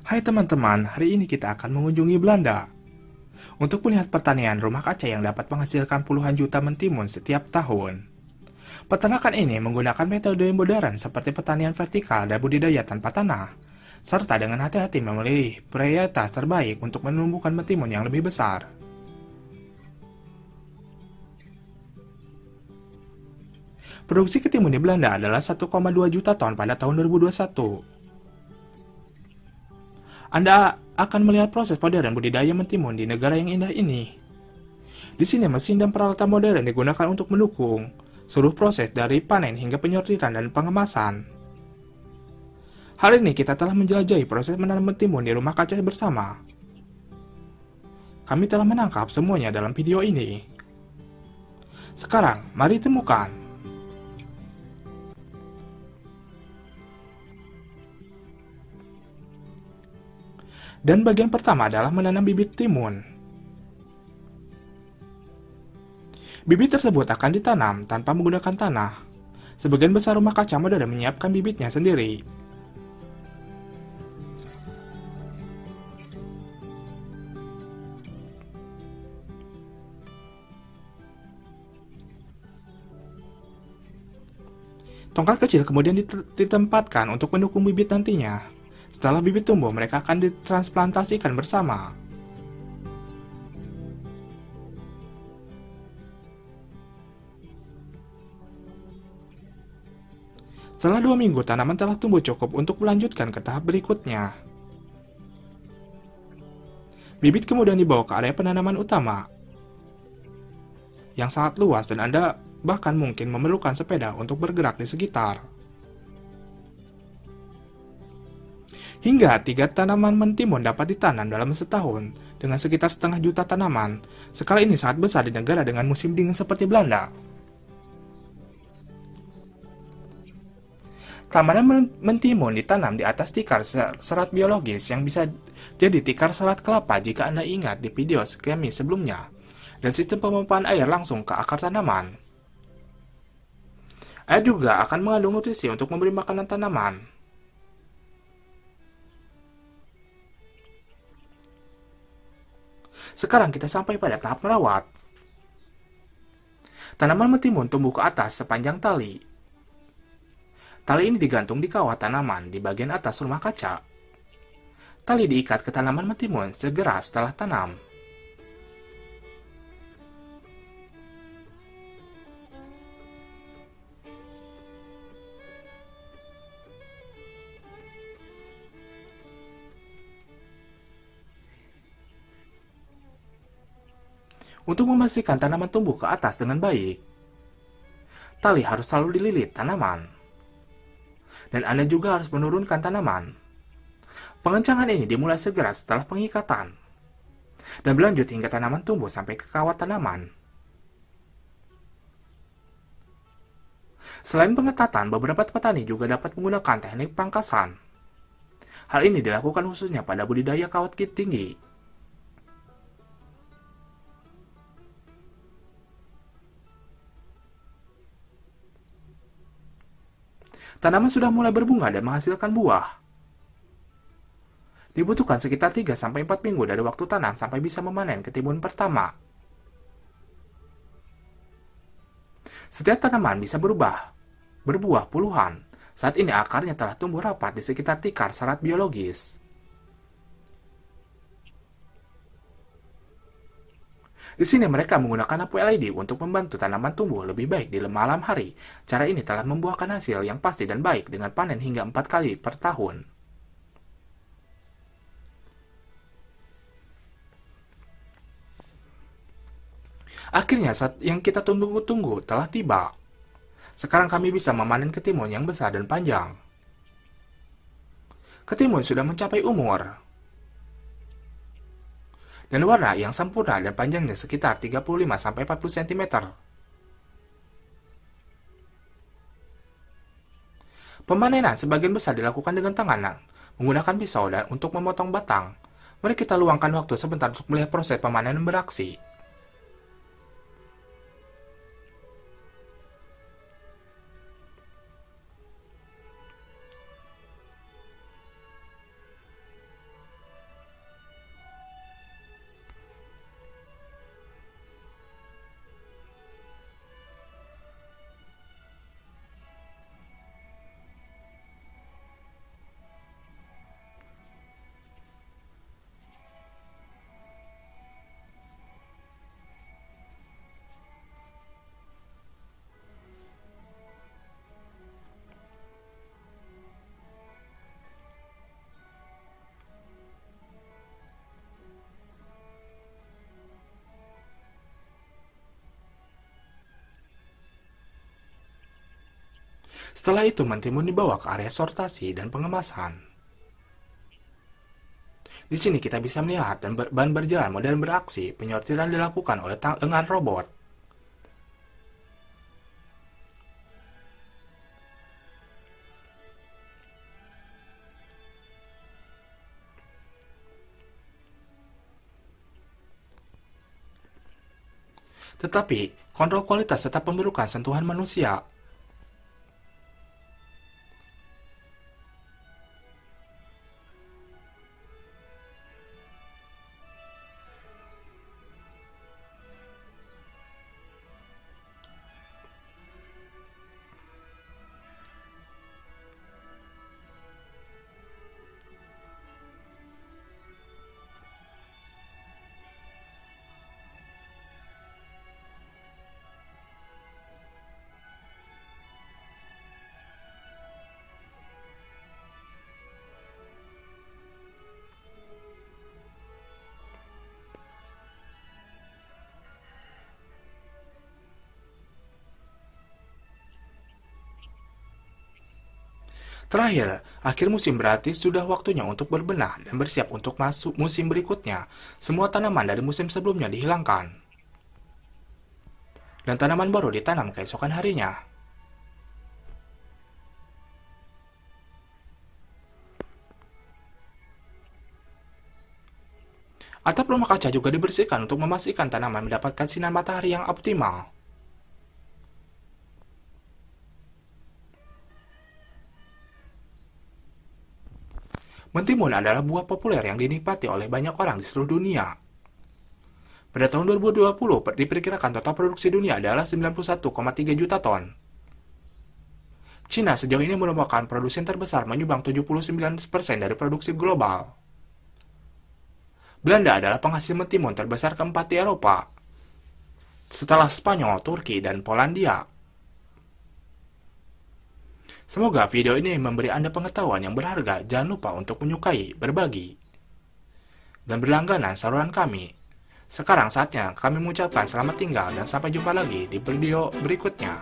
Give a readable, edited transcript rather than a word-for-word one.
Hai teman-teman, hari ini kita akan mengunjungi Belanda untuk melihat pertanian rumah kaca yang dapat menghasilkan puluhan juta mentimun setiap tahun. Peternakan ini menggunakan metode yang modern seperti pertanian vertikal dan budidaya tanpa tanah, serta dengan hati-hati memilih varietas terbaik untuk menumbuhkan mentimun yang lebih besar. Produksi ketimun di Belanda adalah 1,2 juta ton pada tahun 2021. Anda akan melihat proses modern budidaya mentimun di negara yang indah ini. Di sini mesin dan peralatan modern digunakan untuk mendukung seluruh proses dari panen hingga penyortiran dan pengemasan. Hari ini kita telah menjelajahi proses menanam mentimun di rumah kaca bersama. Kami telah menangkap semuanya dalam video ini. Sekarang, mari temukan. Dan bagian pertama adalah menanam bibit timun. Bibit tersebut akan ditanam tanpa menggunakan tanah. Sebagian besar rumah kaca modern menyiapkan bibitnya sendiri. Tongkat kecil kemudian ditempatkan untuk mendukung bibit nantinya. Setelah bibit tumbuh, mereka akan ditransplantasikan bersama. Setelah 2 minggu, tanaman telah tumbuh cukup untuk melanjutkan ke tahap berikutnya. Bibit kemudian dibawa ke area penanaman utama, yang sangat luas dan Anda bahkan mungkin memerlukan sepeda untuk bergerak di sekitar. Hingga 3 tanaman mentimun dapat ditanam dalam setahun dengan sekitar setengah juta tanaman. Skala ini sangat besar di negara dengan musim dingin seperti Belanda. Tanaman mentimun ditanam di atas tikar serat biologis yang bisa jadi tikar serat kelapa jika Anda ingat di video kami sebelumnya, dan sistem pemompaan air langsung ke akar tanaman. Air juga akan mengandung nutrisi untuk memberi makanan tanaman. Sekarang kita sampai pada tahap merawat. Tanaman mentimun tumbuh ke atas sepanjang tali. Tali ini digantung di kawah tanaman di bagian atas rumah kaca. Tali diikat ke tanaman mentimun segera setelah tanam. Untuk memastikan tanaman tumbuh ke atas dengan baik, tali harus selalu dililit tanaman. Dan Anda juga harus menurunkan tanaman. Pengencangan ini dimulai segera setelah pengikatan, dan berlanjut hingga tanaman tumbuh sampai ke kawat tanaman. Selain pengetatan, beberapa petani juga dapat menggunakan teknik pangkasan. Hal ini dilakukan khususnya pada budidaya kawat tinggi. Tanaman sudah mulai berbunga dan menghasilkan buah. Dibutuhkan sekitar 3-4 minggu dari waktu tanam sampai bisa memanen ketimun pertama. Setiap tanaman bisa berbuah puluhan. Saat ini akarnya telah tumbuh rapat di sekitar tikar serat biologis. Di sini mereka menggunakan lampu LED untuk membantu tanaman tumbuh lebih baik di malam hari. Cara ini telah membuahkan hasil yang pasti dan baik dengan panen hingga 4 kali per tahun. Akhirnya saat yang kita tunggu-tunggu telah tiba. Sekarang kami bisa memanen ketimun yang besar dan panjang. Ketimun sudah mencapai umur dan warna yang sempurna dan panjangnya sekitar 35-40 cm. Pemanenan sebagian besar dilakukan dengan tangan, menggunakan pisau dan untuk memotong batang. Mari kita luangkan waktu sebentar untuk melihat proses pemanenan beraksi. Setelah itu, mentimun dibawa ke area sortasi dan pengemasan. Di sini kita bisa melihat ban berjalan modern beraksi, penyortiran dilakukan oleh lengan robot. Tetapi, kontrol kualitas tetap memerlukan sentuhan manusia. Terakhir, akhir musim berarti sudah waktunya untuk berbenah dan bersiap untuk masuk musim berikutnya. Semua tanaman dari musim sebelumnya dihilangkan, dan tanaman baru ditanam keesokan harinya. Atap rumah kaca juga dibersihkan untuk memastikan tanaman mendapatkan sinar matahari yang optimal. Mentimun adalah buah populer yang dinikmati oleh banyak orang di seluruh dunia. Pada tahun 2020, diperkirakan total produksi dunia adalah 91,3 juta ton. Cina sejauh ini merupakan produsen terbesar menyumbang 79% dari produksi global. Belanda adalah penghasil mentimun terbesar keempat di Eropa, setelah Spanyol, Turki, dan Polandia. Semoga video ini memberi Anda pengetahuan yang berharga. Jangan lupa untuk menyukai, berbagi, dan berlangganan saluran kami. Sekarang saatnya kami mengucapkan selamat tinggal dan sampai jumpa lagi di video berikutnya.